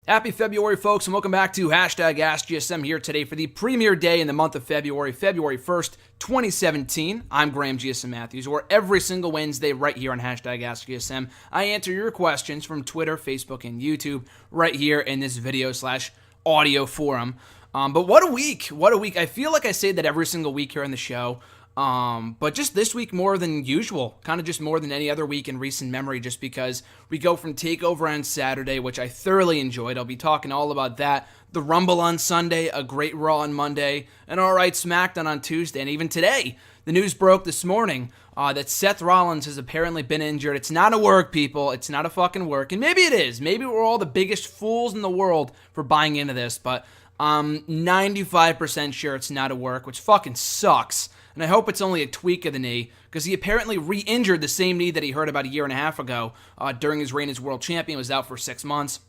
Happy February, folks, and welcome back to #AskGSM here today for the premier day in the month of February, February 1st, 2017. I'm Graham GSM Matthews, where every single Wednesday right here on #AskGSM, I answer your questions from Twitter, Facebook, and YouTube right here in this video/audio forum. But what a week. What a week. I feel like I say that every single week here on the show. But just this week more than usual, kind of just more than any other week in recent memory, just because we go from TakeOver on Saturday, which I thoroughly enjoyed. I'll be talking all about that. The Rumble on Sunday, a great Raw on Monday, an alright SmackDown on Tuesday, and even today, the news broke this morning that Seth Rollins has apparently been injured. It's not a work, people. It's not a fucking work. And maybe it is. Maybe we're all the biggest fools in the world for buying into this, but I'm 95% sure it's not a work, which fucking sucks. And I hope it's only a tweak of the knee, because he apparently re-injured the same knee that he hurt about a year and a half ago during his reign as world champion. Was out for 6 months.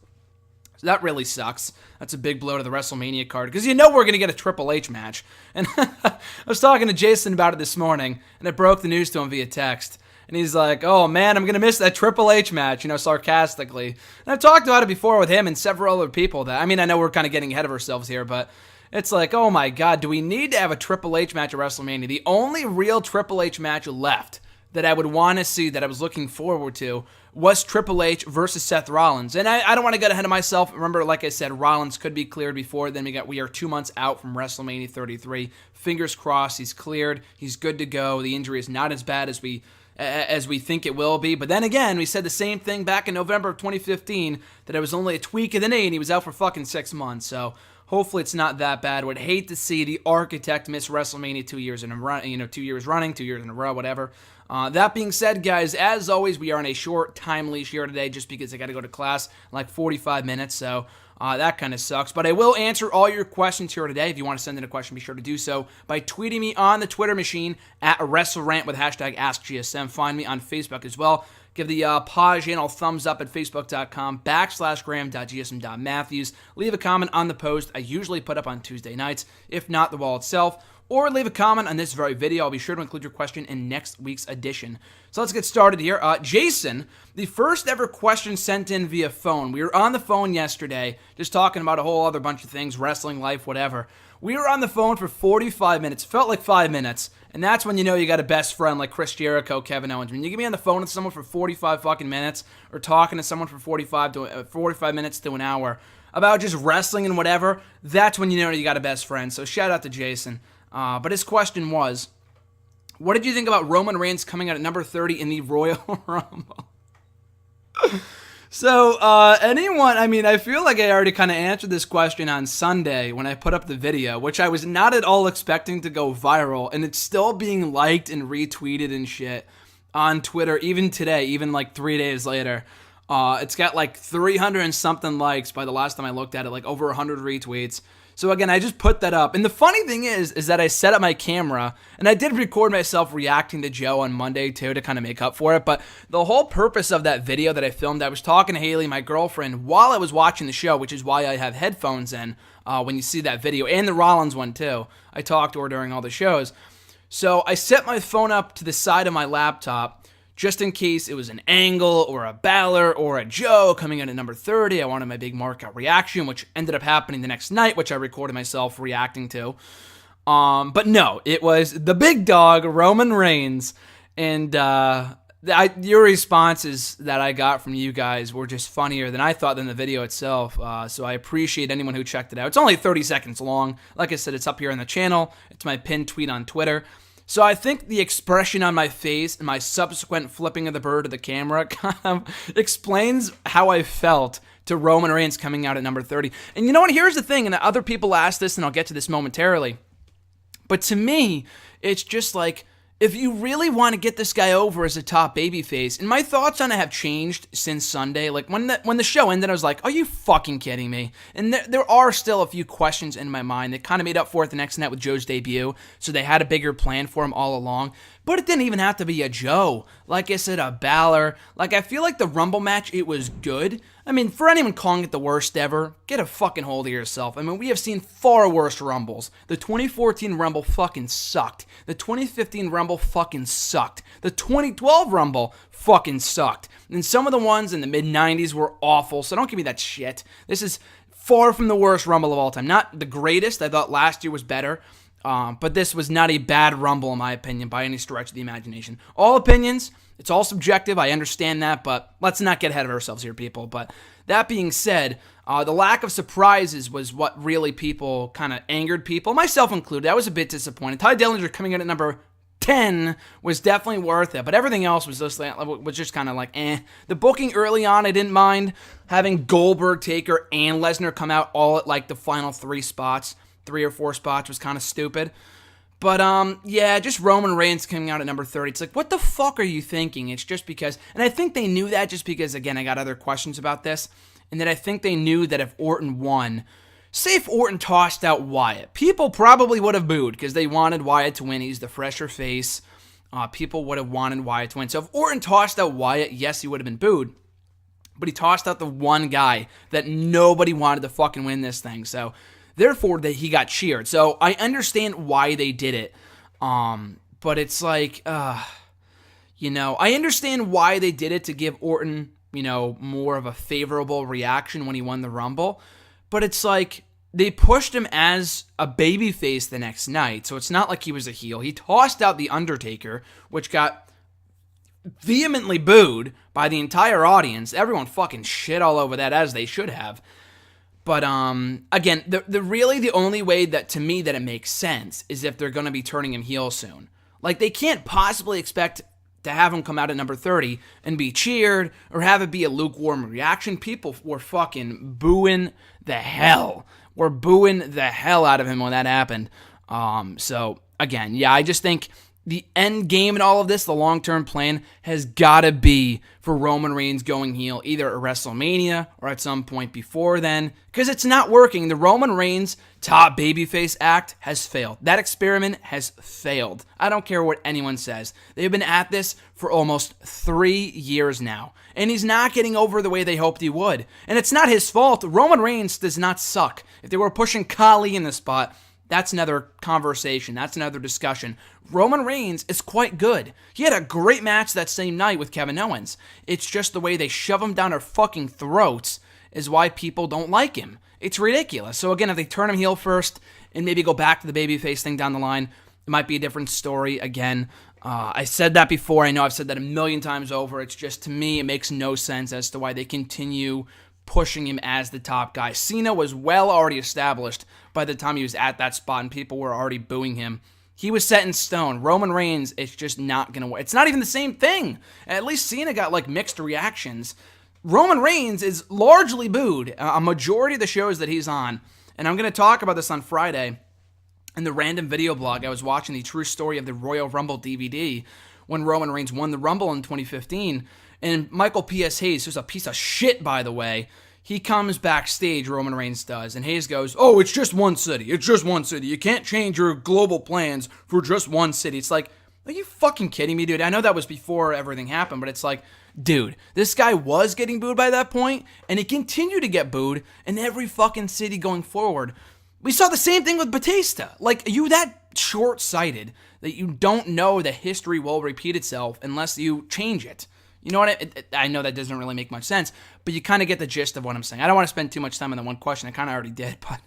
So that really sucks. That's a big blow to the WrestleMania card, because you know we're going to get a Triple H match. And I was talking to Jason about it this morning, and I broke the news to him via text. And he's like, oh man, I'm going to miss that Triple H match, sarcastically. And I've talked about it before with him and several other people. I know we're kind of getting ahead of ourselves here, but it's like, oh my god, do we need to have a Triple H match at WrestleMania? The only real Triple H match left that I would want to see, that I was looking forward to, was Triple H versus Seth Rollins. And I don't want to get ahead of myself. Remember, like I said, Rollins could be cleared before. Then we are 2 months out from WrestleMania 33. Fingers crossed, he's cleared. He's good to go. The injury is not as bad as we think it will be. But then again, we said the same thing back in November of 2015, that it was only a tweak of the knee and he was out for fucking 6 months. So hopefully it's not that bad. Would hate to see the Architect miss WrestleMania 2 years in a run, 2 years running, 2 years in a row, whatever. That being said, guys, as always, we are on a short time leash here today, just because I got to go to class in like 45 minutes, so that kind of sucks. But I will answer all your questions here today. If you want to send in a question, be sure to do so by tweeting me on the Twitter machine at WrestleRant with #AskGSM. Find me on Facebook as well. Give the pod channel a thumbs up at facebook.com/graham.gsm.matthews. Leave a comment on the post I usually put up on Tuesday nights, if not the wall itself. Or leave a comment on this very video. I'll be sure to include your question in next week's edition. So let's get started here. Jason, the first ever question sent in via phone. We were on the phone yesterday, just talking about a whole other bunch of things, wrestling, life, whatever. We were on the phone for 45 minutes. Felt like 5 minutes. And that's when you know you got a best friend like Chris Jericho, Kevin Owens. When you get me on the phone with someone for 45 fucking minutes, or talking to someone for 45 minutes to an hour about just wrestling and whatever, that's when you know you got a best friend. So shout out to Jason. But his question was, what did you think about Roman Reigns coming out at number 30 in the Royal Rumble? So, I feel like I already kind of answered this question on Sunday when I put up the video, which I was not at all expecting to go viral, and it's still being liked and retweeted and shit on Twitter, even today, even like 3 days later. It's got like 300 and something likes by the last time I looked at it, like over 100 retweets. So again, I just put that up. And the funny thing is that I set up my camera, and I did record myself reacting to Joe on Monday too, to kind of make up for it. But the whole purpose of that video that I filmed, I was talking to Haley, my girlfriend, while I was watching the show, which is why I have headphones in when you see that video, and the Rollins one too. I talked to her during all the shows. So I set my phone up to the side of my laptop, just in case it was an Angle or a Balor or a Joe coming in at number 30. I wanted my big markout reaction, which ended up happening the next night, which I recorded myself reacting to. But no, it was the big dog, Roman Reigns. And your responses that I got from you guys were just funnier than I thought than the video itself. So I appreciate anyone who checked it out. It's only 30 seconds long. Like I said, it's up here on the channel. It's my pinned tweet on Twitter. So I think the expression on my face and my subsequent flipping of the bird to the camera kind of explains how I felt to Roman Reigns coming out at number 30. And you know what? Here's the thing, and other people asked this, and I'll get to this momentarily. But to me, it's just like, if you really want to get this guy over as a top babyface, and my thoughts on it have changed since Sunday. Like when the show ended, I was like, "Are you fucking kidding me?" And there are still a few questions in my mind that kind of made up for it the next night with Joe's debut. So they had a bigger plan for him all along. But it didn't even have to be a Joe. Like I said, a Balor. Like I feel like the Rumble match, it was good. I mean, for anyone calling it the worst ever, get a fucking hold of yourself. I mean, we have seen far worse Rumbles. The 2014 Rumble fucking sucked. The 2015 Rumble fucking sucked. The 2012 Rumble fucking sucked. And some of the ones in the mid-90s were awful, so don't give me that shit. This is far from the worst Rumble of all time. Not the greatest. I thought last year was better. But this was not a bad Rumble, in my opinion, by any stretch of the imagination. All opinions, it's all subjective, I understand that, but let's not get ahead of ourselves here, people. But that being said, the lack of surprises was what really people kind of angered people, myself included. I was a bit disappointed. Ty Dillinger coming in at number 10 was definitely worth it, but everything else was just kind of like, eh. The booking early on, I didn't mind. Having Goldberg, Taker, and Lesnar come out all at like the final 3 or 4 spots was kind of stupid. But, yeah, just Roman Reigns coming out at number 30. It's like, what the fuck are you thinking? It's just because, and I think they knew that just because, again, I got other questions about this, and that I think they knew that if Orton won, say if Orton tossed out Wyatt, people probably would have booed because they wanted Wyatt to win. He's the fresher face. People would have wanted Wyatt to win. So if Orton tossed out Wyatt, yes, he would have been booed. But he tossed out the one guy that nobody wanted to fucking win this thing. So therefore, that he got cheered. So I understand why they did it. But it's like, I understand why they did it to give Orton, more of a favorable reaction when he won the Rumble. But it's like, they pushed him as a babyface the next night. So it's not like he was a heel. He tossed out The Undertaker, which got vehemently booed by the entire audience. Everyone fucking shit all over that, as they should have. But, again, the only way that, to me, that it makes sense is if they're going to be turning him heel soon. Like, they can't possibly expect to have him come out at number 30 and be cheered or have it be a lukewarm reaction. People were fucking booing the hell. Were booing the hell out of him when that happened. So, again, yeah, I just think the end game in all of this, the long-term plan, has got to be for Roman Reigns going heel either at WrestleMania or at some point before then, because it's not working. The Roman Reigns top babyface act has failed. That experiment has failed. I don't care what anyone says. They've been at this for almost 3 years now, and he's not getting over the way they hoped he would. And it's not his fault. Roman Reigns does not suck. If they were pushing Khali in the spot, that's another conversation. That's another discussion. Roman Reigns is quite good. He had a great match that same night with Kevin Owens. It's just the way they shove him down our fucking throats is why people don't like him. It's ridiculous. So again, if they turn him heel first and maybe go back to the babyface thing down the line, it might be a different story. Again, I said that before. I know I've said that a million times over. It's just, to me, it makes no sense as to why they continue pushing him as the top guy. Cena was well already established by the time he was at that spot, and people were already booing him. He was set in stone. Roman Reigns, it's just not going to work. It's not even the same thing. At least Cena got, mixed reactions. Roman Reigns is largely booed a majority of the shows that he's on, and I'm going to talk about this on Friday in the random video blog. I was watching the true story of the Royal Rumble DVD when Roman Reigns won the Rumble in 2015, and Michael P.S. Hayes, who's a piece of shit, by the way, he comes backstage, Roman Reigns does, and Hayes goes, "Oh, it's just one city. It's just one city. You can't change your global plans for just one city." It's like, are you fucking kidding me, dude? I know that was before everything happened, but it's like, dude, this guy was getting booed by that point, and he continued to get booed in every fucking city going forward. We saw the same thing with Batista. Like, are you that short-sighted that you don't know that history will repeat itself unless you change it? You know what? I know that doesn't really make much sense, but you kind of get the gist of what I'm saying. I don't want to spend too much time on that one question. I kind of already did, but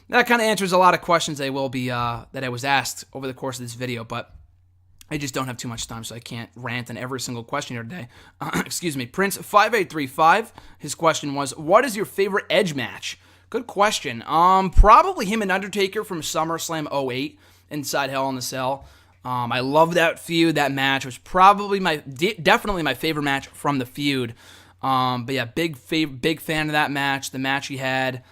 that kind of answers a lot of questions that I was asked over the course of this video, but I just don't have too much time, so I can't rant on every single question here today. Excuse me. Prince5835, his question was, what is your favorite Edge match? Good question. Probably him and Undertaker from SummerSlam 08 inside Hell in a Cell. I love that feud. That match was probably definitely my favorite match from the feud. But yeah, big fan of that match. The match he had.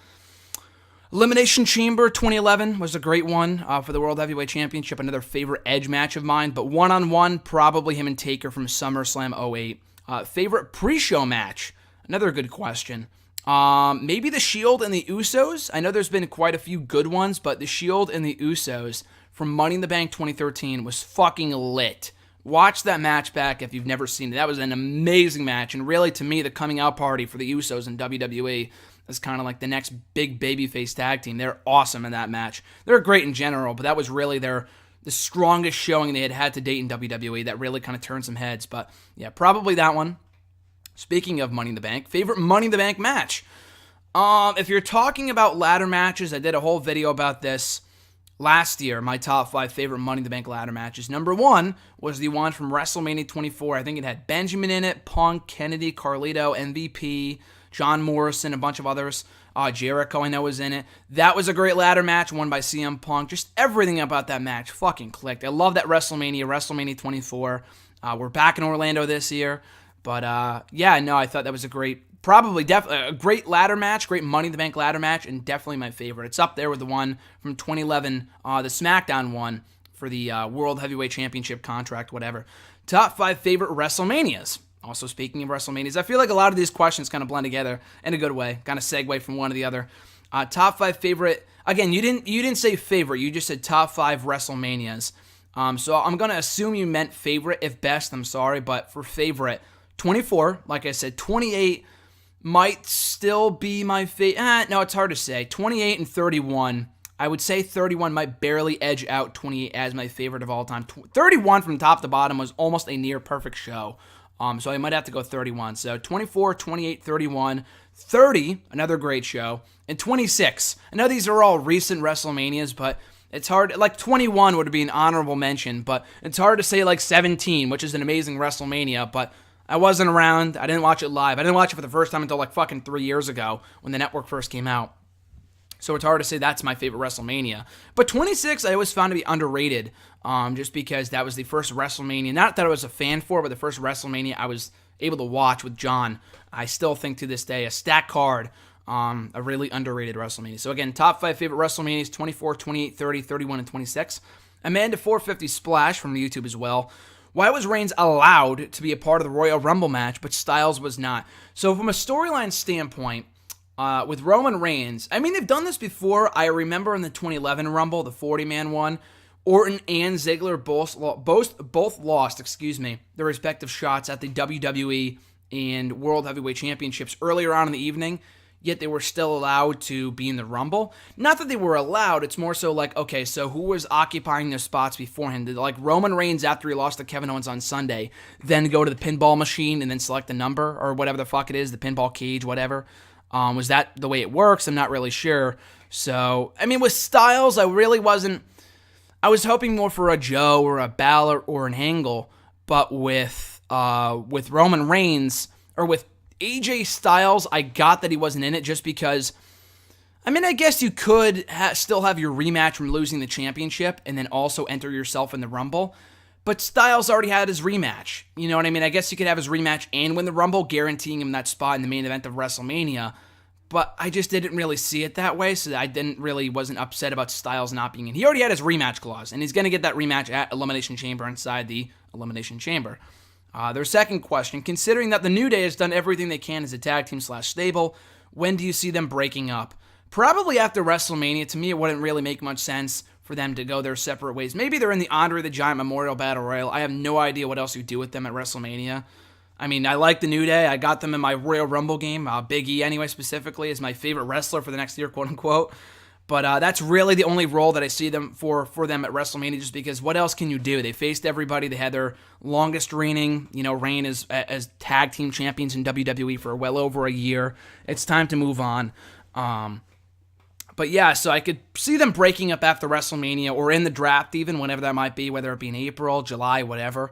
Elimination Chamber 2011 was a great one for the World Heavyweight Championship. Another favorite Edge match of mine. But one-on-one, probably him and Taker from SummerSlam 08. Favorite pre-show match? Another good question. Maybe the Shield and the Usos. I know there's been quite a few good ones, but the Shield and the Usos from Money in the Bank 2013 was fucking lit. Watch that match back if you've never seen it. That was an amazing match, and really, to me, the coming out party for the Usos in WWE is kind of like the next big babyface tag team. They're awesome in that match. They're great in general, but that was really the strongest showing they had to date in WWE that really kind of turned some heads. But yeah, probably that one. Speaking of Money in the Bank, favorite Money in the Bank match. If you're talking about ladder matches, I did a whole video about this last year, my top 5 favorite Money in the Bank ladder matches. Number 1 was the one from WrestleMania 24. I think it had Benjamin in it, Punk, Kennedy, Carlito, MVP, John Morrison, a bunch of others. Jericho, I know, was in it. That was a great ladder match, won by CM Punk. Just everything about that match fucking clicked. I love that WrestleMania 24. We're back in Orlando this year. But, I thought that was a great, a great ladder match, great Money in the Bank ladder match, and definitely my favorite. It's up there with the one from 2011, the SmackDown one for the World Heavyweight Championship contract, whatever. Top 5 favorite WrestleManias. Also, speaking of WrestleManias, I feel like a lot of these questions kind of blend together in a good way, kind of segue from one to the other. Top 5 favorite, again, you didn't say favorite, you just said top 5 WrestleManias. So I'm going to assume you meant favorite. If best, I'm sorry, but for favorite, 24, like I said, 28 might still be my favorite. No, it's hard to say. 28 and 31. I would say 31 might barely edge out 28 as my favorite of all time. 31 from top to bottom was almost a near perfect show. So I might have to go 31. So 24, 28, 31, 30, another great show, and 26. I know these are all recent WrestleManias, but it's hard. Like 21 would be an honorable mention, but it's hard to say like 17, which is an amazing WrestleMania, but I wasn't around. I didn't watch it live. I didn't watch it for the first time until like fucking 3 years ago when the network first came out. So it's hard to say that's my favorite WrestleMania. But 26 I always found to be underrated, just because that was the first WrestleMania. Not that I was a fan for, but the first WrestleMania I was able to watch with John. I still think to this day, a stack card, a really underrated WrestleMania. So again, top 5 favorite WrestleManias, 24, 28, 30, 31, and 26. Amanda 450 Splash from YouTube as well. Why was Reigns allowed to be a part of the Royal Rumble match, but Styles was not? So from a storyline standpoint, with Roman Reigns, I mean, they've done this before. I remember in the 2011 Rumble, the 40-man one, Orton and Ziggler both lost, their respective shots at the WWE and World Heavyweight Championships earlier on in the evening, yet they were still allowed to be in the Rumble. Not that they were allowed, it's more so like, okay, so who was occupying their spots beforehand? Did like Roman Reigns, after he lost to Kevin Owens on Sunday, then go to the pinball machine and then select the number, or whatever the fuck it is, the pinball cage, whatever? Was that the way it works? I'm not really sure. So, I mean, with Styles, I was hoping more for a Joe or a Balor or an Angle, but with Roman Reigns, or with AJ Styles, I got that he wasn't in it just because, I mean, I guess you could still have your rematch from losing the championship and then also enter yourself in the Rumble, but Styles already had his rematch. You know what I mean? I guess you could have his rematch and win the Rumble, guaranteeing him that spot in the main event of WrestleMania, but I just didn't really see it that way, so I wasn't upset about Styles not being in. He already had his rematch clause, and he's going to get that rematch at Elimination Chamber inside the Elimination Chamber. Their second question, considering that the New Day has done everything they can as a tag team / stable, when do you see them breaking up? Probably after WrestleMania. To me, it wouldn't really make much sense for them to go their separate ways. Maybe they're in the Andre the Giant Memorial Battle Royal. I have no idea what else you do with them at WrestleMania. I mean, I like the New Day. I got them in my Royal Rumble game. Big E, anyway, specifically, is my favorite wrestler for the next year, quote-unquote. But that's really the only role that I see them for them at WrestleMania, just because what else can you do? They faced everybody. They had their longest reign as tag team champions in WWE for well over a year. It's time to move on. But yeah, so I could see them breaking up after WrestleMania or in the draft even, whenever that might be, whether it be in April, July, whatever.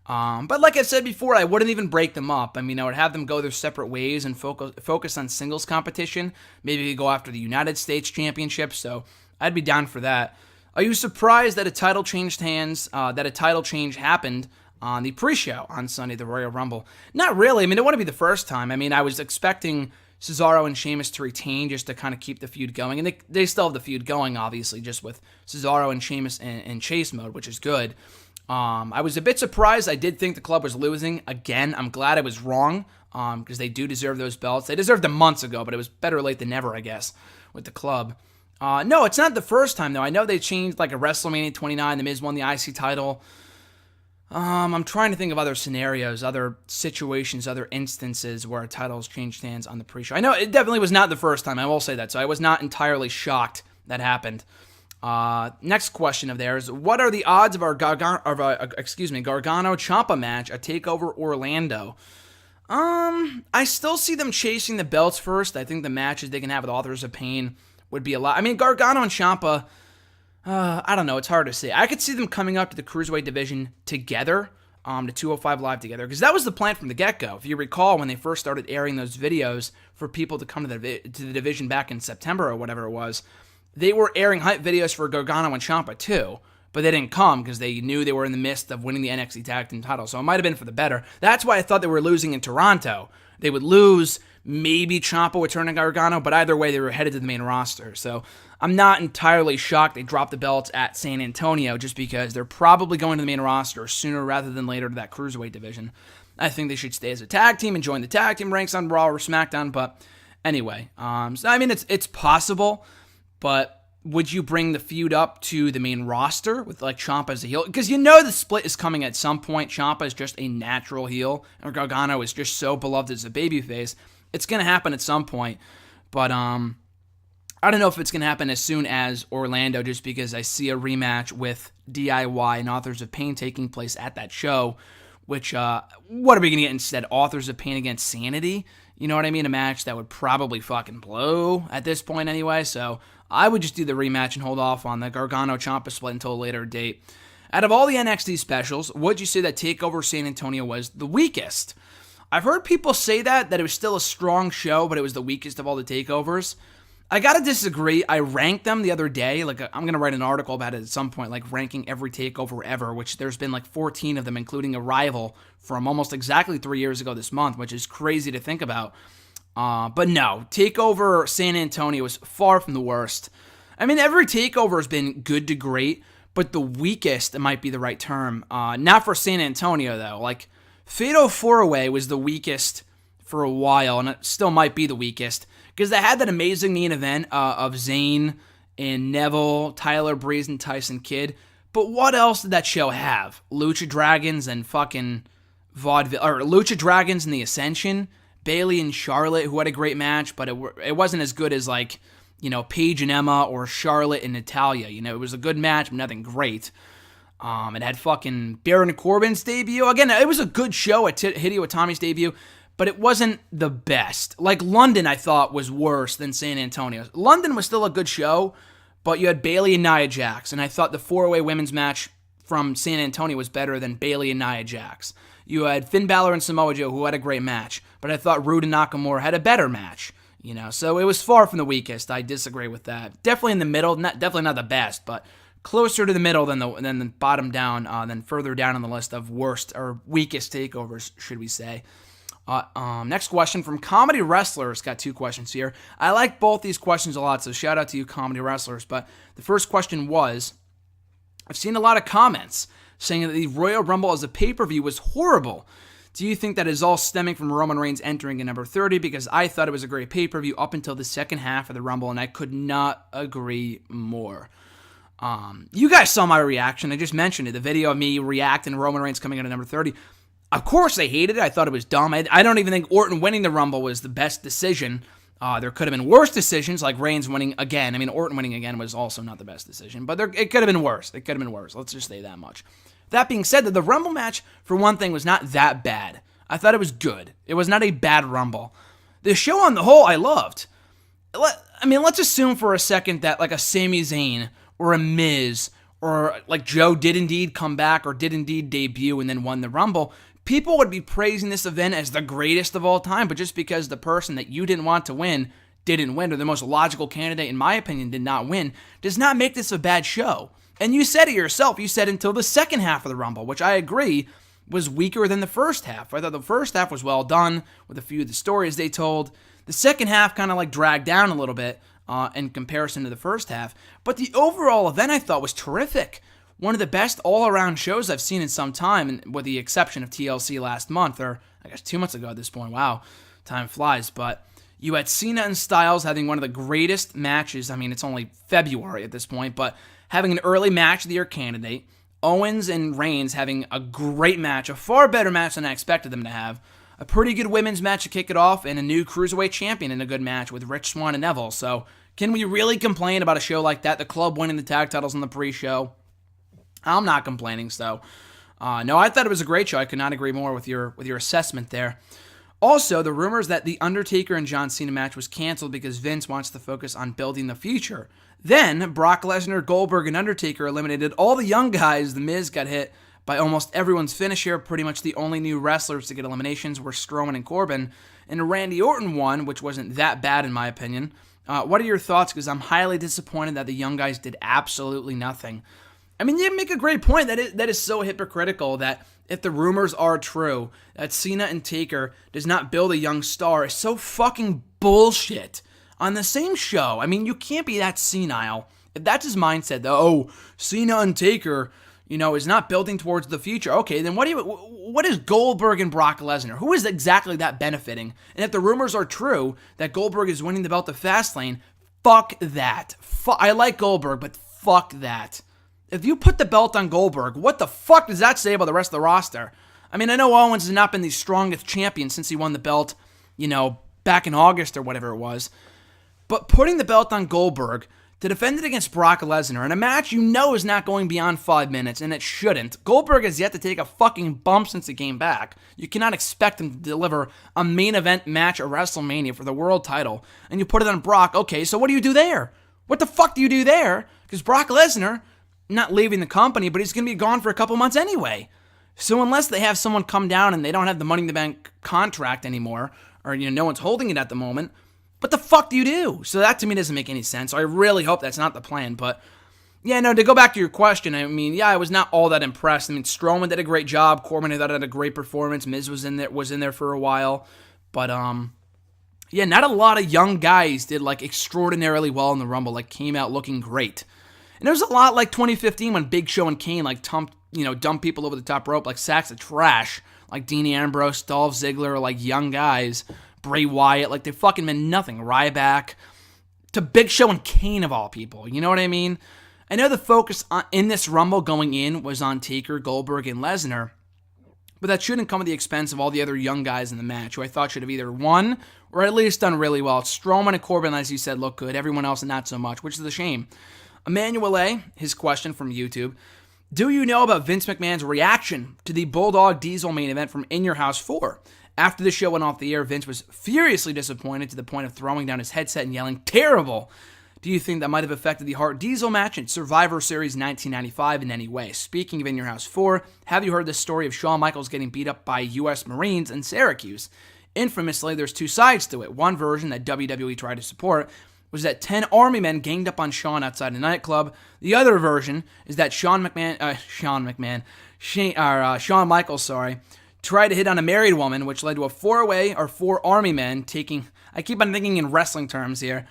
But like I said before, I wouldn't even break them up. I mean, I would have them go their separate ways and focus on singles competition. Maybe go after the United States Championship, so I'd be down for that. Are you surprised that a title changed hands, that a title change happened on the pre-show on Sunday, the Royal Rumble? Not really. I mean, it wouldn't be the first time. I mean, I was expecting Cesaro and Sheamus to retain just to kind of keep the feud going. And they still have the feud going, obviously, just with Cesaro and Sheamus in chase mode, which is good. I was a bit surprised. I did think the club was losing. Again, I'm glad I was wrong, because they do deserve those belts. They deserved them months ago, but it was better late than never, I guess, with the club. No, it's not the first time, though. I know they changed, like, a WrestleMania 29. The Miz won the IC title. I'm trying to think of other scenarios, other situations, other instances where a title's changed hands on the pre-show. I know it definitely was not the first time, I will say that, so I was not entirely shocked that happened. Next question of theirs: what are the odds of our Gargano Ciampa match at TakeOver Orlando? I still see them chasing the belts first. I think the matches they can have with Authors of Pain would be a lot. I mean, Gargano and Ciampa, I don't know. It's hard to say. I could see them coming up to the Cruiserweight division together, to 205 Live together, because that was the plan from the get-go. If you recall, when they first started airing those videos for people to come to the division back in September or whatever it was, they were airing hype videos for Gargano and Ciampa too, but they didn't come because they knew they were in the midst of winning the NXT Tag Team title, so it might have been for the better. That's why I thought they were losing in Toronto. They would lose, maybe Ciampa would turn to Gargano, but either way, they were headed to the main roster. So I'm not entirely shocked they dropped the belts at San Antonio just because they're probably going to the main roster sooner rather than later to that Cruiserweight division. I think they should stay as a tag team and join the tag team ranks on Raw or SmackDown, but anyway. So, I mean, it's possible, but would you bring the feud up to the main roster with like Ciampa as a heel? Because you know the split is coming at some point. Ciampa is just a natural heel, and Gargano is just so beloved as a babyface. It's going to happen at some point, but I don't know if it's going to happen as soon as Orlando, just because I see a rematch with DIY and Authors of Pain taking place at that show, which, what are we going to get instead? Authors of Pain against Sanity? You know what I mean? A match that would probably fucking blow at this point anyway, so I would just do the rematch and hold off on the Gargano-Ciampa split until a later date. Out of all the NXT specials, would you say that TakeOver San Antonio was the weakest? I've heard people say that it was still a strong show, but it was the weakest of all the takeovers. I gotta disagree. I ranked them the other day. Like, I'm gonna write an article about it at some point, like ranking every takeover ever, which there's been like 14 of them, including Arrival from almost exactly 3 years ago this month, which is crazy to think about. But no, TakeOver San Antonio was far from the worst. I mean, every takeover has been good to great, but the weakest, it might be the right term. Not for San Antonio, though. Like, Fatal 4-Way was the weakest for a while, and it still might be the weakest, because they had that amazing main event of Zayn and Neville, Tyler Breeze, and Tyson Kidd. But what else did that show have? Lucha Dragons and fucking Vaudeville, or Lucha Dragons and the Ascension, Bayley and Charlotte, who had a great match, but it wasn't as good as, like, you know, Paige and Emma or Charlotte and Natalya. You know, it was a good match, but nothing great. It had fucking Baron Corbin's debut. Again, it was a good show at Hideo Itami's debut, but it wasn't the best. Like, London, I thought, was worse than San Antonio. London was still a good show, but you had Bayley and Nia Jax, and I thought the 4-way women's match from San Antonio was better than Bayley and Nia Jax. You had Finn Balor and Samoa Joe, who had a great match, but I thought Rude and Nakamura had a better match. You know, so it was far from the weakest. I disagree with that. Definitely in the middle, definitely not the best, but closer to the middle than the bottom down, than further down on the list of worst or weakest takeovers, should we say. Next question from Comedy Wrestlers. Got 2 questions here. I like both these questions a lot, so shout out to you, Comedy Wrestlers. But the first question was, I've seen a lot of comments saying that the Royal Rumble as a pay-per-view was horrible. Do you think that is all stemming from Roman Reigns entering in number 30? Because I thought it was a great pay-per-view up until the second half of the Rumble, and I could not agree more. You guys saw my reaction. I just mentioned it. The video of me reacting to Roman Reigns coming in at number 30. Of course I hated it. I thought it was dumb. I don't even think Orton winning the Rumble was the best decision. There could have been worse decisions, like Reigns winning again. I mean, Orton winning again was also not the best decision, but it could have been worse. It could have been worse. Let's just say that much. That being said, the Rumble match, for one thing, was not that bad. I thought it was good. It was not a bad Rumble. The show on the whole, I loved. Let's assume for a second that like a Sami Zayn or a Miz or like Joe did indeed come back or did indeed debut and then won the Rumble. People would be praising this event as the greatest of all time, but just because the person that you didn't want to win didn't win, or the most logical candidate, in my opinion, did not win, does not make this a bad show. And you said it yourself. You said until the second half of the Rumble, which I agree was weaker than the first half. I thought the first half was well done with a few of the stories they told. The second half kind of like dragged down a little bit in comparison to the first half. But the overall event I thought was terrific. One of the best all-around shows I've seen in some time, and with the exception of TLC last month, or I guess 2 months ago at this point. Wow, time flies. But you had Cena and Styles having one of the greatest matches. I mean, it's only February at this point, but having an early match of the year candidate. Owens and Reigns having a great match, a far better match than I expected them to have. A pretty good women's match to kick it off, and a new Cruiserweight champion in a good match with Rich Swann and Neville. So, can we really complain about a show like that? The club winning the tag titles in the pre-show? I'm not complaining, so. No, I thought it was a great show. I could not agree more with your assessment there. Also, the rumors that the Undertaker and John Cena match was canceled because Vince wants to focus on building the future. Then, Brock Lesnar, Goldberg, and Undertaker eliminated all the young guys. The Miz got hit by almost everyone's finisher. Pretty much the only new wrestlers to get eliminations were Strowman and Corbin. And Randy Orton won, which wasn't that bad in my opinion. What are your thoughts? Because I'm highly disappointed that the young guys did absolutely nothing. I mean, you make a great point. That is so hypocritical that if the rumors are true, that Cena and Taker does not build a young star is so fucking bullshit. On the same show, I mean, you can't be that senile. If that's his mindset, though, oh, Cena and Taker, is not building towards the future. Okay, then what is Goldberg and Brock Lesnar? Who is exactly that benefiting? And if the rumors are true that Goldberg is winning the belt of Fastlane, fuck that. I like Goldberg, but fuck that. If you put the belt on Goldberg, what the fuck does that say about the rest of the roster? I mean, I know Owens has not been the strongest champion since he won the belt, back in August or whatever it was. But putting the belt on Goldberg to defend it against Brock Lesnar in a match is not going beyond 5 minutes, and it shouldn't. Goldberg has yet to take a fucking bump since he came back. You cannot expect him to deliver a main event match at WrestleMania for the world title, and you put it on Brock. Okay, so what do you do there? What the fuck do you do there? Because Brock Lesnar, not leaving the company, but he's going to be gone for a couple months anyway. So unless they have someone come down and they don't have the Money in the Bank contract anymore, or no one's holding it at the moment, what the fuck do you do? So that to me doesn't make any sense. So I really hope that's not the plan. But yeah, no, to go back to your question, I mean, yeah, I was not all that impressed. I mean, Strowman did a great job. Corbin, I thought, had a great performance. Miz was in there for a while. But yeah, not a lot of young guys did like extraordinarily well in the Rumble, like came out looking great. And it was a lot like 2015 when Big Show and Kane like dumped people over the top rope like sacks of trash, like Dean Ambrose, Dolph Ziggler, like young guys. Bray Wyatt, like they fucking meant nothing. Ryback, to Big Show and Kane of all people. You know what I mean? I know the focus in this Rumble going in was on Taker, Goldberg, and Lesnar, but that shouldn't come at the expense of all the other young guys in the match, who I thought should have either won or at least done really well. Strowman and Corbin, as you said, look good. Everyone else not so much, which is a shame. Emmanuel A., his question from YouTube: do you know about Vince McMahon's reaction to the Bulldog Diesel main event from In Your House 4? After the show went off the air, Vince was furiously disappointed to the point of throwing down his headset and yelling, "Terrible!" Do you think that might have affected the Hart Diesel match in Survivor Series 1995 in any way? Speaking of In Your House 4, have you heard the story of Shawn Michaels getting beat up by U.S. Marines in Syracuse? Infamously, there's two sides to it. One version that WWE tried to support was that 10 Army men ganged up on Shawn outside a nightclub. The other version is that Shawn Michaels, tried to hit on a married woman, which led to a four-way or four Army men taking, I keep on thinking in wrestling terms here,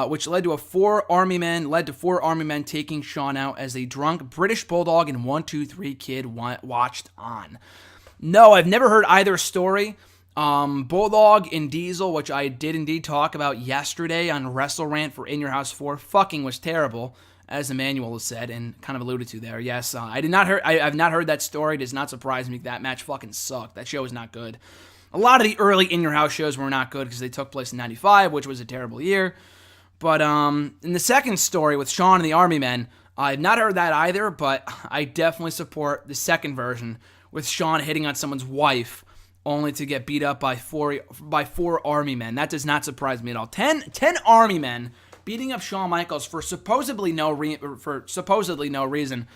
which led to four Army men taking Shawn out as a drunk British Bulldog and 1-2-3 Kid watched on. No, I've never heard either story. Bulldog and Diesel, which I did indeed talk about yesterday on Wrestle Rant for In Your House 4, fucking was terrible, as Emmanuel has said and kind of alluded to there. Yes, I've not heard that story. It does not surprise me. That match fucking sucked. That show was not good. A lot of the early In Your House shows were not good because they took place in 95, which was a terrible year. But in the second story with Shawn and the Army Men, I've not heard that either, but I definitely support the second version with Shawn hitting on someone's wife only to get beat up by four Army Men. That does not surprise me at all. 10 Army Men beating up Shawn Michaels for supposedly no reason.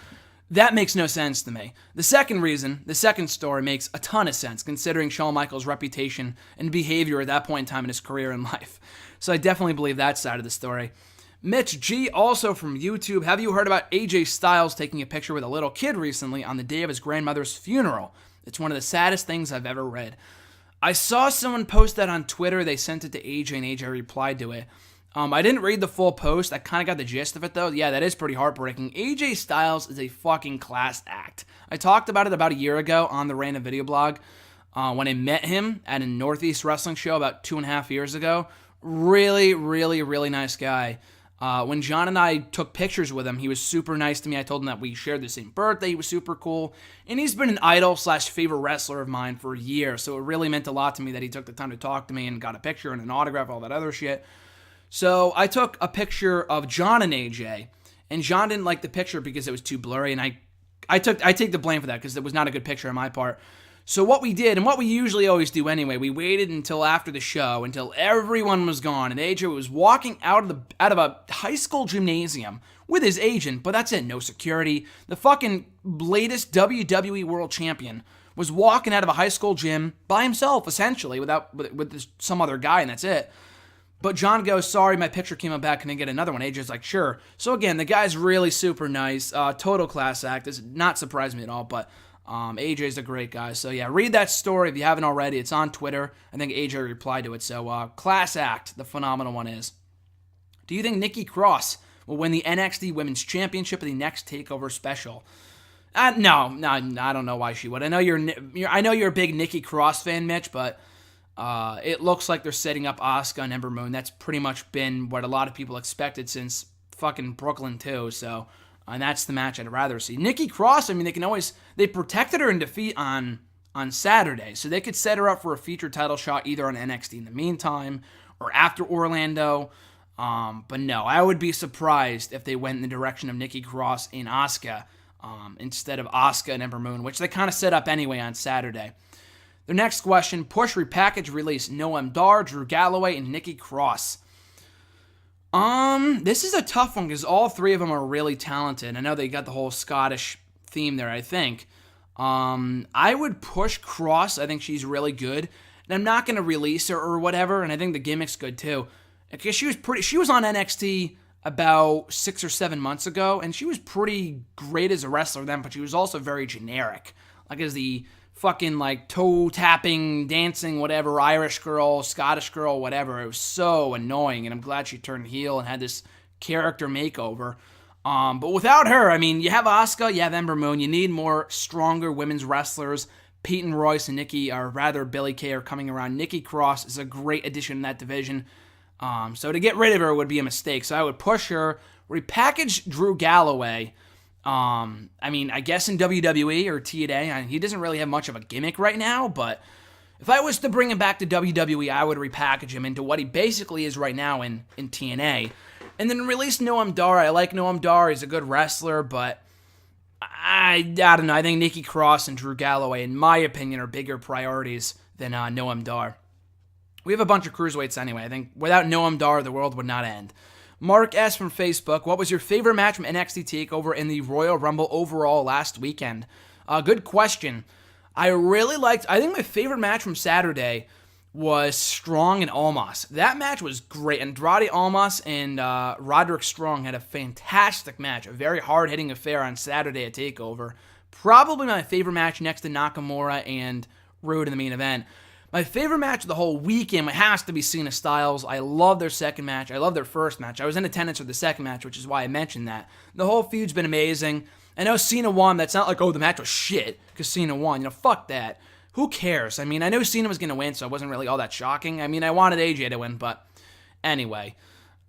That makes no sense to me. The second story makes a ton of sense, considering Shawn Michaels' reputation and behavior at that point in time in his career and life. So I definitely believe that side of the story. Mitch G, also from YouTube: have you heard about AJ Styles taking a picture with a little kid recently on the day of his grandmother's funeral? It's one of the saddest things I've ever read. I saw someone post that on Twitter. They sent it to AJ, and AJ replied to it. I didn't read the full post. I kind of got the gist of it, though. Yeah, that is pretty heartbreaking. AJ Styles is a fucking class act. I talked about it about a year ago on the Random Video Blog when I met him at a Northeast Wrestling show about 2.5 years ago. Really, really, really nice guy. When John and I took pictures with him, he was super nice to me. I told him that we shared the same birthday. He was super cool. And he's been an idol/favorite wrestler of mine for years. So it really meant a lot to me that he took the time to talk to me and got a picture and an autograph, all that other shit. So I took a picture of John and AJ. And John didn't like the picture because it was too blurry. And I take the blame for that because it was not a good picture on my part. So what we did, and what we usually always do anyway, we waited until after the show, until everyone was gone, and AJ was walking out of a high school gymnasium with his agent, but that's it, no security. The fucking latest WWE World Champion was walking out of a high school gym by himself, essentially, with some other guy, and that's it. But John goes, sorry, my picture came up back, can I get another one? AJ's like, sure. So again, the guy's really super nice, total class act. Does not surprise me at all, but AJ's a great guy. So yeah, read that story if you haven't already. It's on Twitter. I think AJ replied to it. So class act, the phenomenal one is. Do you think Nikki Cross will win the NXT Women's Championship in the next TakeOver special? No, I don't know why she would. I know you're a big Nikki Cross fan, Mitch, but it looks like they're setting up Asuka and Ember Moon. That's pretty much been what a lot of people expected since fucking Brooklyn too. So. And that's the match I'd rather see. Nikki Cross, I mean, they protected her in defeat on Saturday, so they could set her up for a featured title shot either on NXT in the meantime or after Orlando. But no, I would be surprised if they went in the direction of Nikki Cross and Asuka instead of Asuka and Ember Moon, which they kind of set up anyway on Saturday. The next question, push, repackage, release Noam Dar, Drew Galloway, and Nikki Cross. This is a tough one because all three of them are really talented. I know they got the whole Scottish theme there, I think. I would push Cross. I think she's really good. And I'm not going to release her or whatever, and I think the gimmick's good too. Because she was on NXT about 6 or 7 months ago, and she was pretty great as a wrestler then, but she was also very generic. Like as the fucking like toe-tapping, dancing, whatever, Irish girl, Scottish girl, whatever. It was so annoying, and I'm glad she turned heel and had this character makeover. But without her, I mean, you have Asuka, you have Ember Moon, you need more stronger women's wrestlers. Peyton Royce and Billie Kay are coming around. Nikki Cross is a great addition in that division. So to get rid of her would be a mistake. So I would push her, repackage Drew Galloway. I mean, I guess in WWE or TNA, he doesn't really have much of a gimmick right now, but if I was to bring him back to WWE, I would repackage him into what he basically is right now in TNA. And then release Noam Dar. I like Noam Dar. He's a good wrestler, but I don't know. I think Nikki Cross and Drew Galloway, in my opinion, are bigger priorities than Noam Dar. We have a bunch of cruiserweights anyway. I think without Noam Dar, the world would not end. Mark S. from Facebook, what was your favorite match from NXT TakeOver in the Royal Rumble overall last weekend? Good question. I think my favorite match from Saturday was Strong and Almas. That match was great. Andrade Almas and Roderick Strong had a fantastic match, a very hard-hitting affair on Saturday at TakeOver. Probably my favorite match next to Nakamura and Roode in the main event. My favorite match of the whole weekend has to be Cena Styles. I love their second match. I love their first match. I was in attendance for the second match, which is why I mentioned that. The whole feud's been amazing. I know Cena won. That's not like, oh, the match was shit because Cena won. Fuck that. Who cares? I mean, I knew Cena was going to win, so it wasn't really all that shocking. I mean, I wanted AJ to win, but anyway.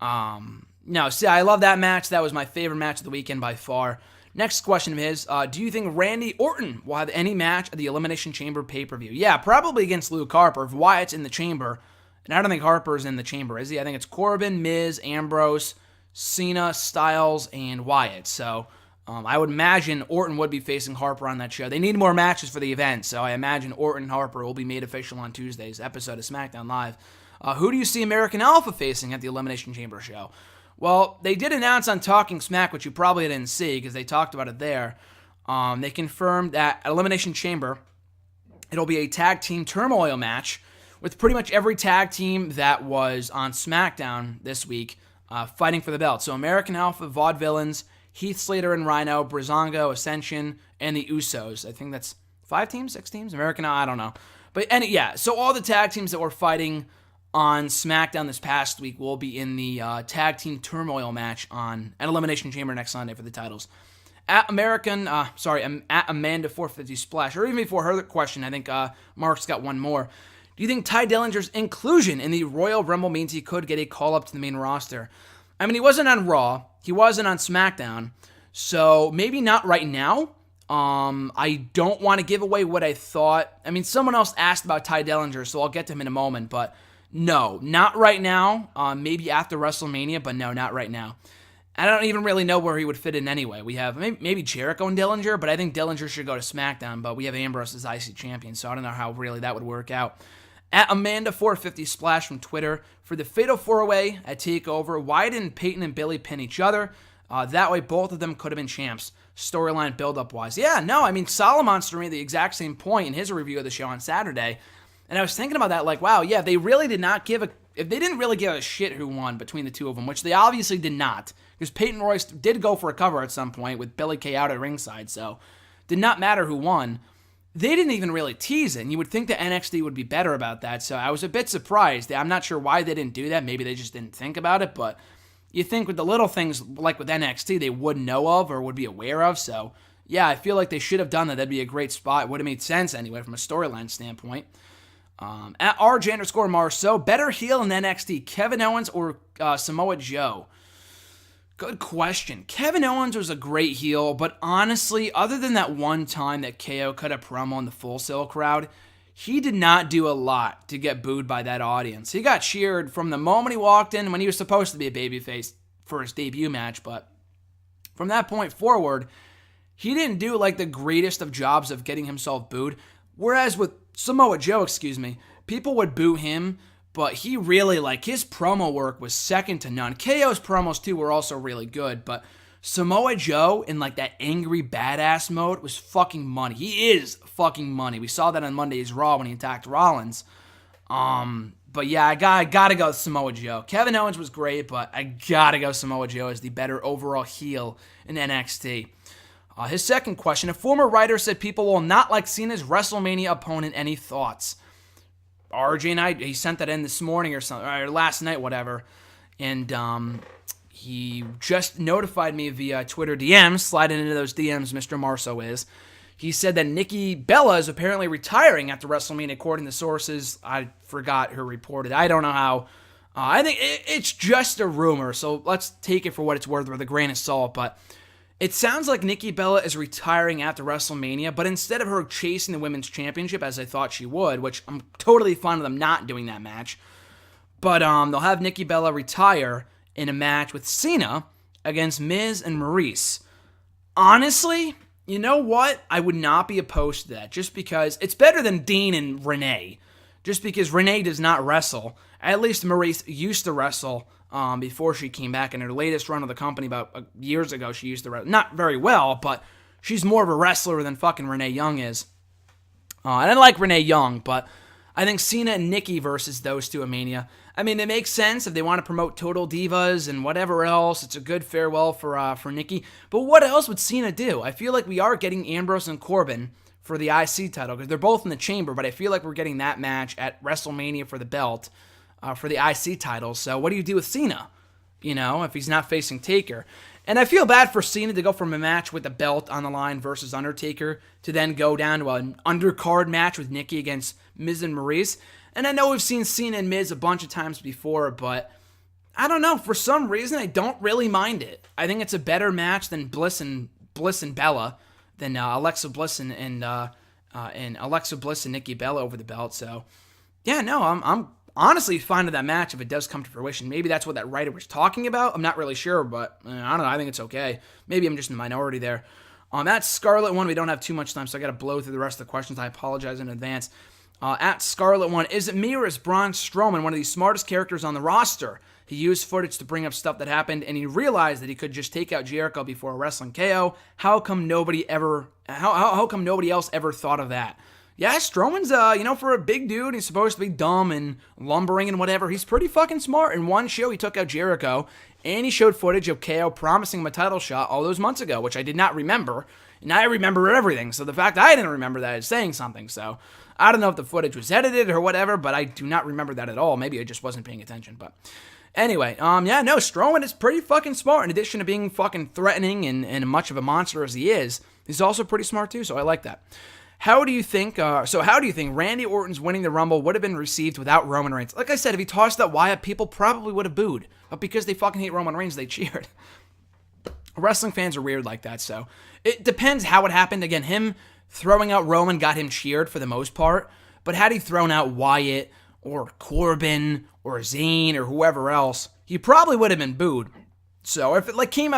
No, see, I love that match. That was my favorite match of the weekend by far. Next question of his, do you think Randy Orton will have any match at the Elimination Chamber pay-per-view? Yeah, probably against Luke Harper if Wyatt's in the chamber. And I don't think Harper's in the chamber, is he? I think it's Corbin, Miz, Ambrose, Cena, Styles, and Wyatt. So I would imagine Orton would be facing Harper on that show. They need more matches for the event, so I imagine Orton and Harper will be made official on Tuesday's episode of SmackDown Live. Who do you see American Alpha facing at the Elimination Chamber show? Well, they did announce on Talking Smack, which you probably didn't see because they talked about it there. They confirmed that at Elimination Chamber, it'll be a tag team turmoil match with pretty much every tag team that was on SmackDown this week fighting for the belt. So American Alpha, Vaudevillains, Heath Slater and Rhino, Breezango, Ascension, and the Usos. I think that's 5 teams, 6 teams? American Alpha, I don't know. But yeah, so all the tag teams that were fighting on SmackDown this past week will be in the tag team turmoil match at Elimination Chamber next Sunday for the titles. At Amanda 450 Splash, or even before her question, I think Mark's got one more. Do you think Ty Dillinger's inclusion in the Royal Rumble means he could get a call-up to the main roster? I mean, he wasn't on Raw. He wasn't on SmackDown. So maybe not right now. I don't want to give away what I thought. I mean, someone else asked about Ty Dillinger, so I'll get to him in a moment. But no, not right now. Maybe after WrestleMania, but no, not right now. I don't even really know where he would fit in anyway. We have maybe Jericho and Dillinger, but I think Dillinger should go to SmackDown. But we have Ambrose as IC champion, so I don't know how really that would work out. At Amanda450 Splash from Twitter, for the Fatal 4-Way at TakeOver, why didn't Peyton and Billy pin each other? That way both of them could have been champs, storyline build-up wise. Yeah, no, I mean, Solomonster made the exact same point in his review of the show on Saturday. And I was thinking about that, like, wow, yeah, they really did not give if they didn't really give a shit who won between the two of them, which they obviously did not, because Peyton Royce did go for a cover at some point with Billy Kay out at ringside, so did not matter who won. They didn't even really tease it, and you would think that NXT would be better about that, so I was a bit surprised. I'm not sure why they didn't do that. Maybe they just didn't think about it, but you think with the little things like with NXT they would know of or would be aware of, so yeah, I feel like they should have done that. That'd be a great spot. It would have made sense anyway from a storyline standpoint. At RJ_Marceau, better heel in NXT, Kevin Owens or Samoa Joe? Good question. Kevin Owens was a great heel, but honestly, other than that one time that KO cut a promo in the Full Sail crowd, he did not do a lot to get booed by that audience. He got cheered from the moment he walked in when he was supposed to be a babyface for his debut match, but from that point forward, he didn't do like the greatest of jobs of getting himself booed. Whereas with Samoa Joe, people would boo him, but he really, like, his promo work was second to none. KO's promos, too, were also really good, but Samoa Joe, in, like, that angry badass mode, was fucking money. He is fucking money. We saw that on Monday's Raw when he attacked Rollins. But yeah, I gotta go with Samoa Joe. Kevin Owens was great, but I gotta go Samoa Joe as the better overall heel in NXT. His second question, a former writer said people will not like Cena's WrestleMania opponent. Any thoughts? RJ and I, he sent that in this morning or something, or last night, whatever, and he just notified me via Twitter DMs, sliding into those DMs, Mr. Marceau is. He said that Nikki Bella is apparently retiring after WrestleMania, according to sources. I forgot who reported. I don't know how. I think it's just a rumor, so let's take it for what it's worth with a grain of salt, but it sounds like Nikki Bella is retiring after WrestleMania, but instead of her chasing the Women's Championship, as I thought she would, which I'm totally fine with them not doing that match, but they'll have Nikki Bella retire in a match with Cena against Miz and Maurice. Honestly, you know what? I would not be opposed to that, just because it's better than Dean and Renee, just because Renee does not wrestle. At least Maurice used to wrestle before she came back in her latest run of the company about years ago. She used to wrestle, not very well, but she's more of a wrestler than fucking Renee Young is. I didn't like Renee Young, but I think Cena and Nikki versus those two at Mania. I mean, it makes sense if they want to promote Total Divas and whatever else. It's a good farewell for Nikki. But what else would Cena do? I feel like we are getting Ambrose and Corbin for the IC title because they're both in the chamber, but I feel like we're getting that match at WrestleMania for the belt. For the IC title. So what do you do with Cena? You know, if he's not facing Taker. And I feel bad for Cena to go from a match with the belt on the line versus Undertaker to then go down to an undercard match with Nikki against Miz and Maurice. And I know we've seen Cena and Miz a bunch of times before, but I don't know. For some reason, I don't really mind it. I think it's a better match than Bliss and Bella, than Alexa Bliss and Alexa Bliss and Nikki Bella over the belt. So yeah, no, I'm honestly fine with that match if it does come to fruition. Maybe that's what that writer was talking about. I'm not really sure, but I don't know. I think it's okay. Maybe I'm just in the minority there. At Scarlet One, we don't have too much time, so I got to blow through the rest of the questions. I apologize in advance. At Scarlet One, is it me or is Braun Strowman one of the smartest characters on the roster? He used footage to bring up stuff that happened, and he realized that he could just take out Jericho before wrestling KO. How come nobody else ever thought of that? Yeah, Strowman's, for a big dude, he's supposed to be dumb and lumbering and whatever. He's pretty fucking smart. In one show, he took out Jericho, and he showed footage of KO promising him a title shot all those months ago, which I did not remember, and I remember everything. So the fact I didn't remember that is saying something. So I don't know if the footage was edited or whatever, but I do not remember that at all. Maybe I just wasn't paying attention, but anyway, Strowman is pretty fucking smart. In addition to being fucking threatening and much of a monster as he is, he's also pretty smart too, so I like that. How do you think Randy Orton's winning the Rumble would have been received without Roman Reigns? Like I said, if he tossed out Wyatt, people probably would have booed. But because they fucking hate Roman Reigns, they cheered. Wrestling fans are weird like that, so it depends how it happened. Again, him throwing out Roman got him cheered for the most part, but had he thrown out Wyatt or Corbin or Zayn or whoever else, he probably would have been booed. So if it came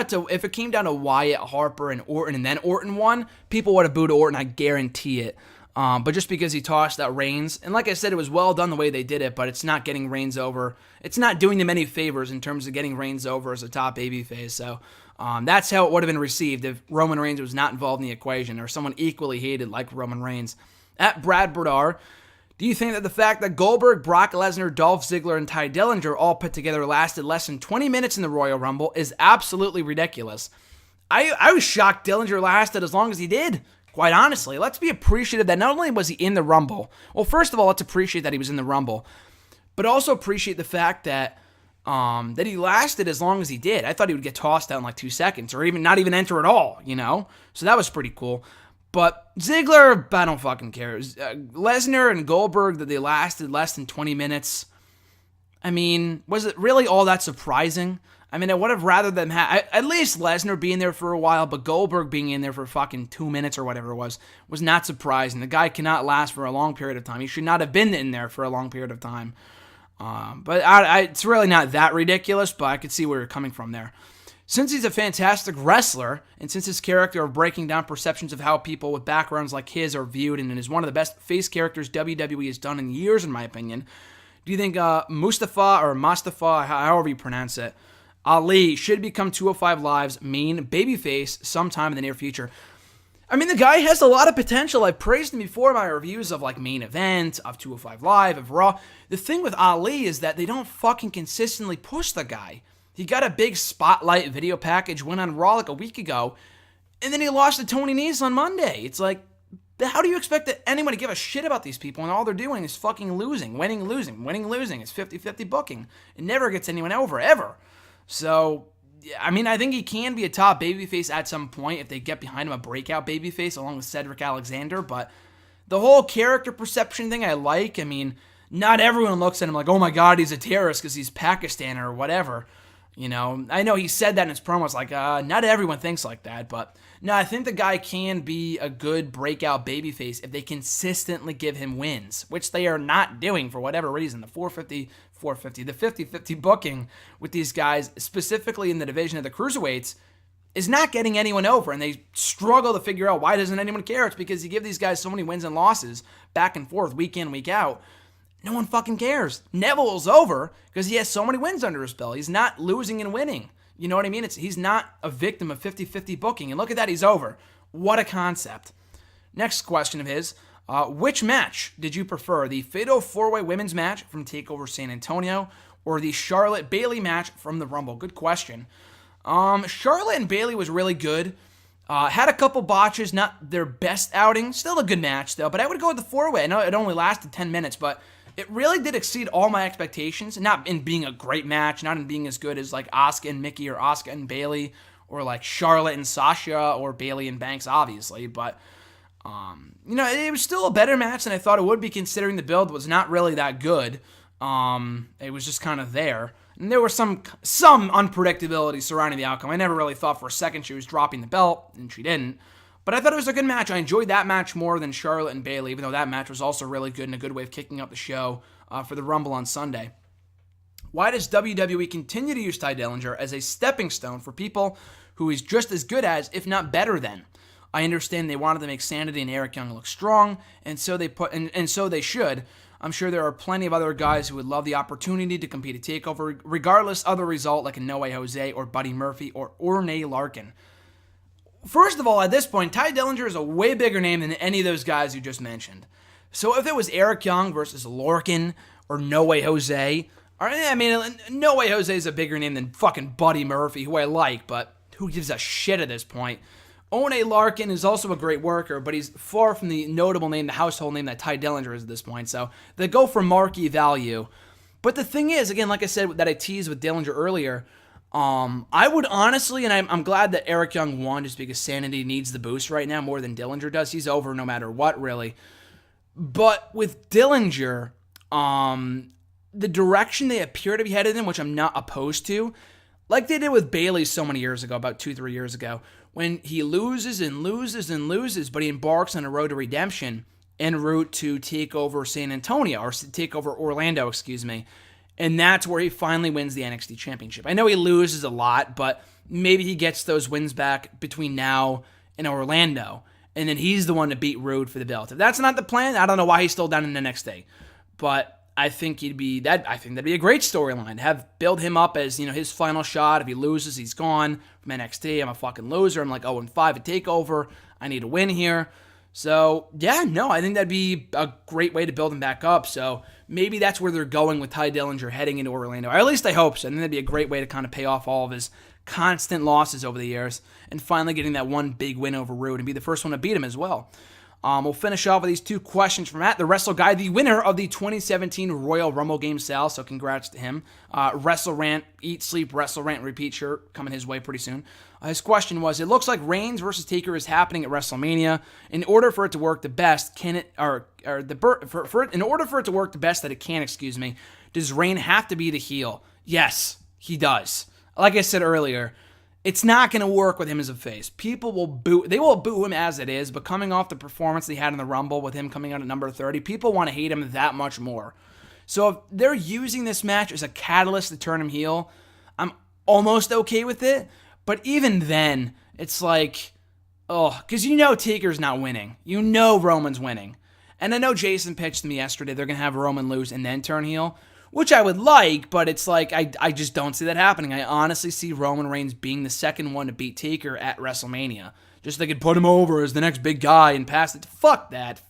down to Wyatt, Harper, and Orton, and then Orton won, people would have booed Orton, I guarantee it. But just because he tossed out Reigns, and like I said, it was well done the way they did it, but it's not getting Reigns over. It's not doing them any favors in terms of getting Reigns over as a top babyface. So that's how it would have been received if Roman Reigns was not involved in the equation, or someone equally hated like Roman Reigns. At Brad Brodar, do you think that the fact that Goldberg, Brock Lesnar, Dolph Ziggler, and Ty Dillinger all put together lasted less than 20 minutes in the Royal Rumble is absolutely ridiculous? I was shocked Dillinger lasted as long as he did, quite honestly. Let's be appreciative that not only was he in the Rumble, well, first of all, let's appreciate that he was in the Rumble, but also appreciate the fact that that he lasted as long as he did. I thought he would get tossed out in like 2 seconds, or even not even enter at all, So that was pretty cool. But Ziggler, I don't fucking care. Lesnar and Goldberg, that they lasted less than 20 minutes. I mean, was it really all that surprising? I mean, I would have rather them have at least Lesnar being there for a while, but Goldberg being in there for fucking 2 minutes or whatever it was not surprising. The guy cannot last for a long period of time. He should not have been in there for a long period of time. But it's really not that ridiculous, but I could see where you're coming from there. Since he's a fantastic wrestler, and since his character of breaking down perceptions of how people with backgrounds like his are viewed, and is one of the best face characters WWE has done in years, in my opinion, do you think Mustafa, however you pronounce it, Ali should become 205 Live's main babyface sometime in the near future? I mean, the guy has a lot of potential. I've praised him before in my reviews of like Main Event, of 205 Live, of Raw. The thing with Ali is that they don't fucking consistently push the guy. He got a big spotlight video package, went on Raw like a week ago, and then he lost to Tony Nese on Monday. It's like, how do you expect that anyone to give a shit about these people when all they're doing is fucking losing, winning, losing, winning, losing? It's 50-50 booking. It never gets anyone over, ever. So, I mean, I think he can be a top babyface at some point if they get behind him, a breakout babyface along with Cedric Alexander, but the whole character perception thing I like. I mean, not everyone looks at him like, oh my god, he's a terrorist because he's Pakistan or whatever. I know he said that in his promos, like, not everyone thinks like that, but no, I think the guy can be a good breakout babyface if they consistently give him wins, which they are not doing for whatever reason. The 450, the 50-50 booking with these guys, specifically in the division of the cruiserweights, is not getting anyone over, and they struggle to figure out why doesn't anyone care. It's because you give these guys so many wins and losses back and forth, week in, week out. No one fucking cares. Neville's over because he has so many wins under his belt. He's not losing and winning. You know what I mean? He's not a victim of 50-50 booking. And look at that, he's over. What a concept. Next question of his. Which match did you prefer? The Fatal 4-Way Women's match from TakeOver San Antonio or the Charlotte-Bayley match from the Rumble? Good question. Charlotte and Bayley was really good. Had a couple botches, not their best outing. Still a good match, though. But I would go with the 4-Way. I know it only lasted 10 minutes, but it really did exceed all my expectations, not in being a great match, not in being as good as like Asuka and Mickey or Asuka and Bayley or like Charlotte and Sasha or Bayley and Banks, obviously. But, it was still a better match than I thought it would be, considering the build was not really that good. It was just kind of there. And there was some unpredictability surrounding the outcome. I never really thought for a second she was dropping the belt, and she didn't. But I thought it was a good match. I enjoyed that match more than Charlotte and Bayley, even though that match was also really good and a good way of kicking up the show for the Rumble on Sunday. Why does WWE continue to use Ty Dillinger as a stepping stone for people who he's just as good as, if not better than? I understand they wanted to make Sanity and Eric Young look strong, and so they should. I'm sure there are plenty of other guys who would love the opportunity to compete at TakeOver, regardless of the result, like a No Way Jose or Buddy Murphy or Orne Larkin. First of all, at this point, Ty Dillinger is a way bigger name than any of those guys you just mentioned. So if it was Eric Young versus Larkin or No Way Jose, No Way Jose is a bigger name than fucking Buddy Murphy, who I like, but who gives a shit at this point? Orne Larkin is also a great worker, but he's far from the notable name, the household name that Ty Dillinger is at this point, so they go for marquee value. But the thing is, again, like I said, that I teased with Dillinger earlier, I would honestly, and I'm glad that Eric Young won just because Sanity needs the boost right now more than Dillinger does. He's over no matter what, really. But with Dillinger, the direction they appear to be headed in, which I'm not opposed to, like they did with Bailey so many years ago, about 2-3 years ago, when he loses and loses and loses, but he embarks on a road to redemption en route to take over San Antonio, or take over Orlando, excuse me. And that's where he finally wins the NXT Championship. I know he loses a lot, but maybe he gets those wins back between now and Orlando. And then he's the one to beat Rude for the belt. If that's not the plan, I don't know why he's still down in the NXT. But I think I think that'd be a great storyline. Build him up as, his final shot. If he loses, he's gone from NXT. I'm a fucking loser. I'm like 0-5 at TakeOver. I need a win here. So, yeah, no, I think that'd be a great way to build him back up. So maybe that's where they're going with Ty Dillinger heading into Orlando. Or at least I hope so. I think that'd be a great way to kind of pay off all of his constant losses over the years and finally getting that one big win over Rude and be the first one to beat him as well. We'll finish off with these two questions from Matt, the Wrestle Guy, the winner of the 2017 Royal Rumble Game Sal, so congrats to him. Wrestle Rant, Eat, Sleep, Wrestle Rant, Repeat shirt coming his way pretty soon. His question was, it looks like Reigns versus Taker is happening at WrestleMania. In order for it to work the best, in order for it to work the best that it can, does Reigns have to be the heel? Yes, he does. Like I said earlier, it's not going to work with him as a face. People will boo. They will boo him as it is, but coming off the performance he had in the Rumble with him coming out at number 30, people want to hate him that much more. So if they're using this match as a catalyst to turn him heel, I'm almost okay with it. But even then, it's like, because Taker's not winning. Roman's winning. And I know Jason pitched to me yesterday they're going to have Roman lose and then turn heel, which I would like, but it's like, I just don't see that happening. I honestly see Roman Reigns being the second one to beat Taker at WrestleMania. Just so they could put him over as the next big guy and pass it. Fuck that.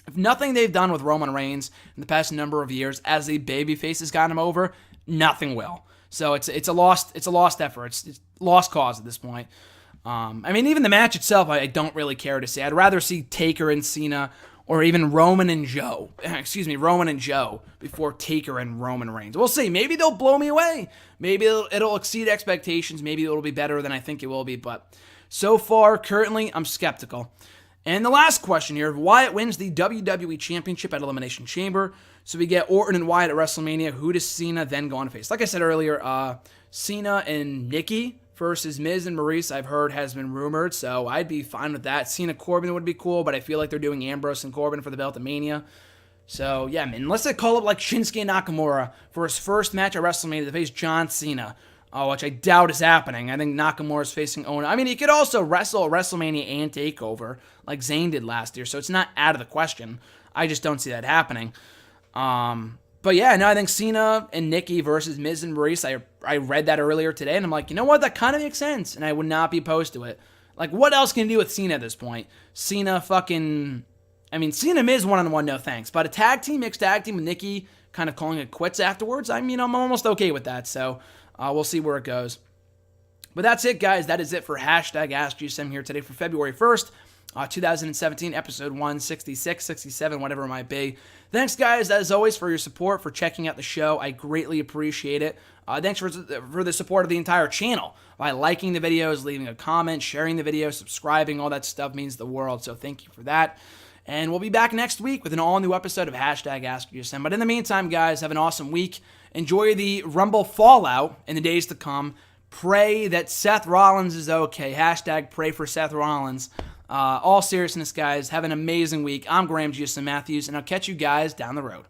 If nothing they've done with Roman Reigns in the past number of years as a babyface has gotten him over, nothing will. So it's a lost effort. It's lost cause at this point. Even the match itself, I don't really care to see. I'd rather see Taker and Cena, or even Roman and Joe before Taker and Roman Reigns. We'll see. Maybe they'll blow me away. Maybe it'll exceed expectations. Maybe it'll be better than I think it will be. But so far, currently, I'm skeptical. And the last question here, Wyatt wins the WWE Championship at Elimination Chamber. So we get Orton and Wyatt at WrestleMania. Who does Cena then go on to face? Like I said earlier, Cena and Nikki versus Miz and Maurice, I've heard has been rumored, so I'd be fine with that. Cena Corbin would be cool, but I feel like they're doing Ambrose and Corbin for the belt at Mania. So, yeah, unless they call up like Shinsuke Nakamura for his first match at WrestleMania to face John Cena, which I doubt is happening. I think Nakamura's facing Ono. He could also wrestle at WrestleMania and TakeOver like Zayn did last year, so it's not out of the question. I just don't see that happening. But yeah, no, I think Cena and Nikki versus Miz and Maurice, I read that earlier today, and I'm like, you know what, that kind of makes sense, and I would not be opposed to it. Like, what else can you do with Cena at this point? Cena Miz one-on-one, no thanks, but a mixed tag team with Nikki kind of calling it quits afterwards, I'm almost okay with that, so we'll see where it goes. But that's it, guys. That is it for hashtag AskGSM here today for February 1st. 2017, episode 166, 67, whatever it might be. Thanks, guys, as always, for your support, for checking out the show. I greatly appreciate it. Thanks for the support of the entire channel by liking the videos, leaving a comment, sharing the video, subscribing. All that stuff means the world, so thank you for that. And we'll be back next week with an all-new episode of hashtag AskGSM. But in the meantime, guys, have an awesome week. Enjoy the Rumble fallout in the days to come. Pray that Seth Rollins is okay. Hashtag pray for Seth Rollins. All seriousness, guys, have an amazing week. I'm Graham GSM Matthews, and I'll catch you guys down the road.